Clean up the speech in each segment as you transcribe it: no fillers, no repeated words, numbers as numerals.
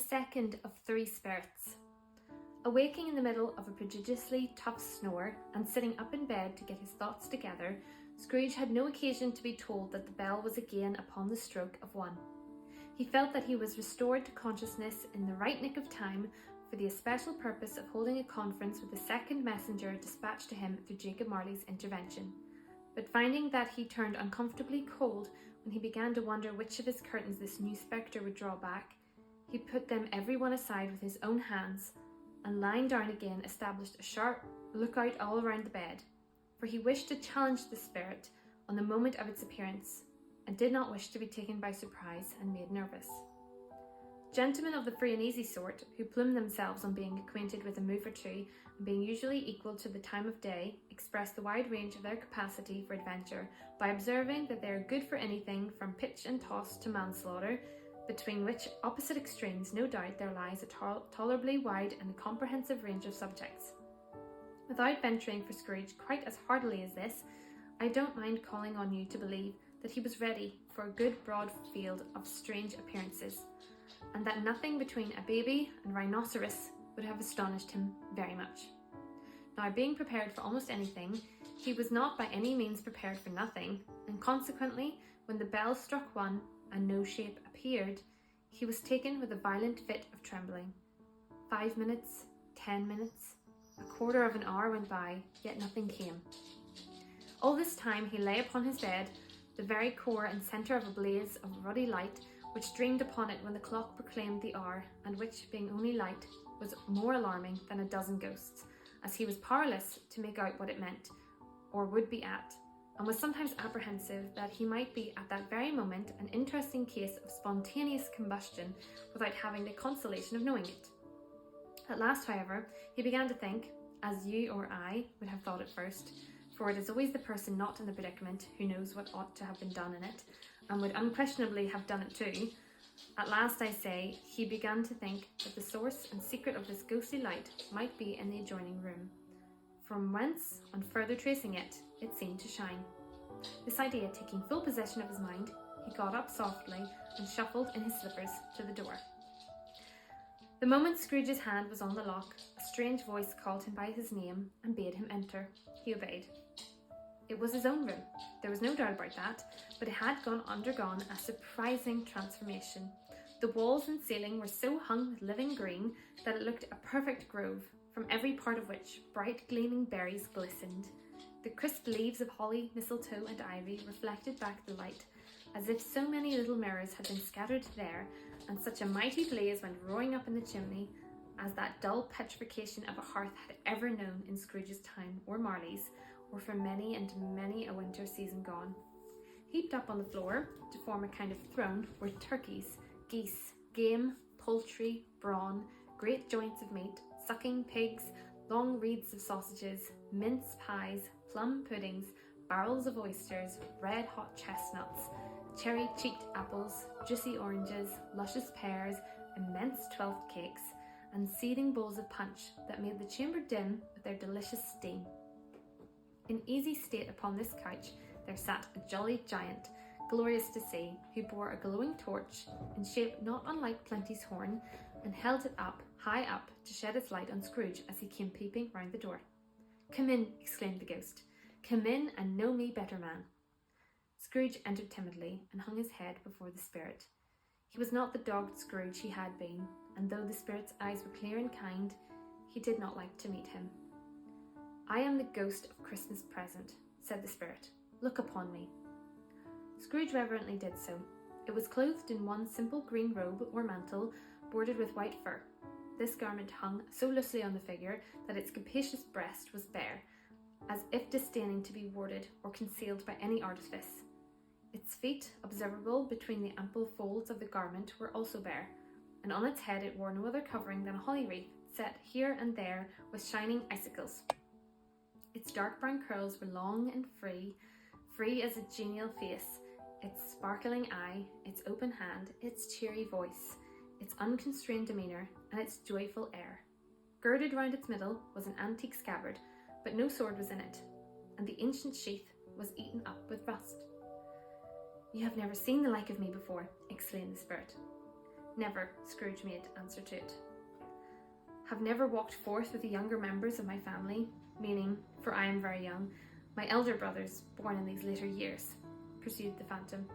second of 3 spirits. Awaking in the middle of a prodigiously tough snore and sitting up in bed to get his thoughts together, Scrooge had no occasion to be told that the bell was again upon the stroke of 1. He felt that he was restored to consciousness in the right nick of time for the especial purpose of holding a conference with the second messenger dispatched to him through Jacob Marley's intervention. But finding that he turned uncomfortably cold when he began to wonder which of his curtains this new spectre would draw back, he put them every one aside with his own hands, and lying down again established a sharp lookout all around the bed, for he wished to challenge the spirit on the moment of its appearance, and did not wish to be taken by surprise and made nervous. Gentlemen of the free and easy sort, who plume themselves on being acquainted with a move or two, and being usually equal to the time of day, express the wide range of their capacity for adventure by observing that they are good for anything from pitch and toss to manslaughter, between which opposite extremes no doubt there lies a tolerably wide and comprehensive range of subjects. Without venturing for Scrooge quite as heartily as this, I don't mind calling on you to believe that he was ready for a good broad field of strange appearances, and that nothing between a baby and rhinoceros would have astonished him very much. Now, being prepared for almost anything, he was not by any means prepared for nothing, and consequently, when the bell struck 1 and no shape appeared, he was taken with a violent fit of trembling. 5 minutes, 10 minutes, a quarter of an hour went by, yet nothing came. All this time he lay upon his bed, the very core and centre of a blaze of ruddy light, which streamed upon it when the clock proclaimed the hour, and which, being only light, was more alarming than a dozen ghosts, as he was powerless to make out what it meant, or would be at, and was sometimes apprehensive that he might be at that very moment an interesting case of spontaneous combustion without having the consolation of knowing it. At last, however, he began to think, as you or I would have thought at first, for it is always the person not in the predicament who knows what ought to have been done in it, and would unquestionably have done it too. At last, I say, he began to think that the source and secret of this ghostly light might be in the adjoining room, from whence, on further tracing it, it seemed to shine. This idea taking full possession of his mind, he got up softly and shuffled in his slippers to the door. The moment Scrooge's hand was on the lock, a strange voice called him by his name and bade him enter. He obeyed. It was his own room, there was no doubt about that, but it had undergone a surprising transformation. The walls and ceiling were so hung with living green that it looked a perfect grove, from every part of which bright gleaming berries glistened. The crisp leaves of holly, mistletoe and ivy reflected back the light, as if so many little mirrors had been scattered there, and such a mighty blaze went roaring up in the chimney as that dull petrification of a hearth had ever known in Scrooge's time, or Marley's, or for many and many a winter season gone. Heaped up on the floor, to form a kind of throne, were turkeys, geese, game, poultry, brawn, great joints of meat, sucking pigs, long wreaths of sausages, mince pies, plum puddings, barrels of oysters, red-hot chestnuts, cherry-cheeked apples, juicy oranges, luscious pears, immense 12th cakes, and seething bowls of punch that made the chamber dim with their delicious steam. In easy state upon this couch there sat a jolly giant, glorious to see, who bore a glowing torch, in shape not unlike Plenty's horn, and held it up, high up, to shed its light on Scrooge as he came peeping round the door. "Come in," exclaimed the ghost. "Come in and know me better, man." Scrooge entered timidly and hung his head before the spirit. He was not the dogged Scrooge he had been, and though the spirit's eyes were clear and kind, he did not like to meet him. "I am the ghost of Christmas present," said the spirit. "Look upon me." Scrooge reverently did so. It was clothed in one simple green robe or mantle, bordered with white fur. This garment hung so loosely on the figure that its capacious breast was bare, as if disdaining to be warded or concealed by any artifice. Its feet, observable between the ample folds of the garment, were also bare, and on its head it wore no other covering than a holly wreath, set here and there with shining icicles. Its dark brown curls were long and free as a genial face, its sparkling eye, its open hand, its cheery voice, its unconstrained demeanour, and its joyful air. Girded round its middle was an antique scabbard, but no sword was in it, and the ancient sheath was eaten up with rust. "You have never seen the like of me before," exclaimed the spirit. Never, Scrooge made answer to it. Have never walked forth with the younger members of my family, meaning, for I am very young, my elder brothers born in these later years, pursued the phantom.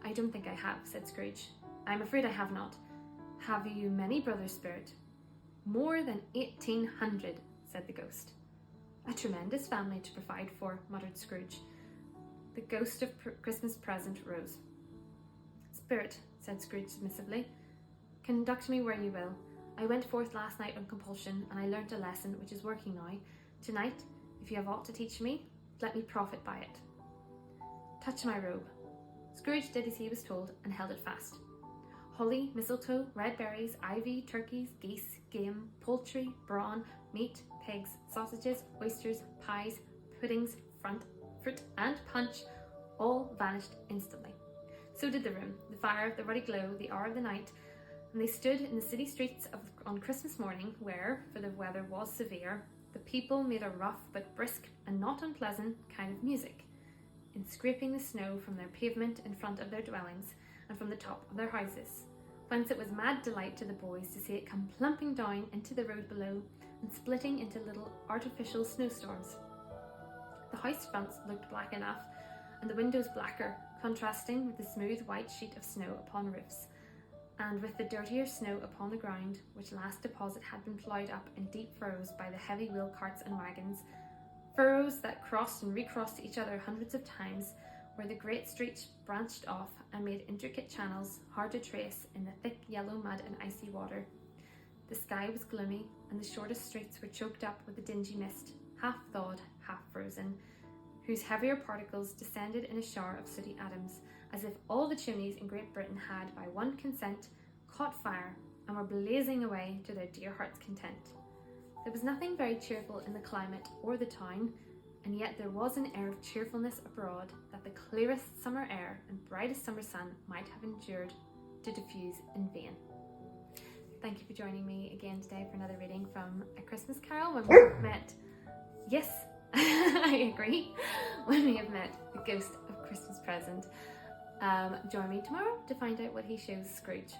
I don't think I have, said Scrooge. I'm afraid I have not. Have you many brothers, Spirit? More than 1,800, said the ghost. A tremendous family to provide for, muttered Scrooge. The ghost of Christmas present rose. Spirit, said Scrooge submissively, conduct me where you will. I went forth last night on compulsion, and I learnt a lesson which is working now. Tonight, if you have aught to teach me, let me profit by it. Touch my robe. Scrooge did as he was told, and held it fast. Holly, mistletoe, red berries, ivy, turkeys, geese, game, poultry, brawn, meat, pigs, sausages, oysters, pies, puddings, fruit and punch all vanished instantly. So did the room, the fire, the ruddy glow, the hour of the night, and they stood in the city streets on Christmas morning where, for the weather was severe, the people made a rough but brisk and not unpleasant kind of music, in scraping the snow from their pavement in front of their dwellings and from the top of their houses, whence it was mad delight to the boys to see it come plumping down into the road below and splitting into little artificial snowstorms. The house fronts looked black enough, and the windows blacker, contrasting with the smooth white sheet of snow upon roofs, and with the dirtier snow upon the ground, which last deposit had been ploughed up in deep furrows by the heavy wheel carts and wagons, furrows that crossed and recrossed each other hundreds of times, where the great streets branched off and made intricate channels hard to trace in the thick yellow mud and icy water. The sky was gloomy, and the shortest streets were choked up with a dingy mist, half thawed, half frozen, whose heavier particles descended in a shower of sooty atoms, as if all the chimneys in Great Britain had, by one consent, caught fire and were blazing away to their dear hearts' content. There was nothing very cheerful in the climate or the town, and yet there was an air of cheerfulness abroad that the clearest summer air and brightest summer sun might have endured to diffuse in vain. Thank you for joining me again today for another reading from A Christmas Carol, when we have met, yes, I agree, when we have met the ghost of Christmas present. Join me tomorrow to find out what he shows Scrooge.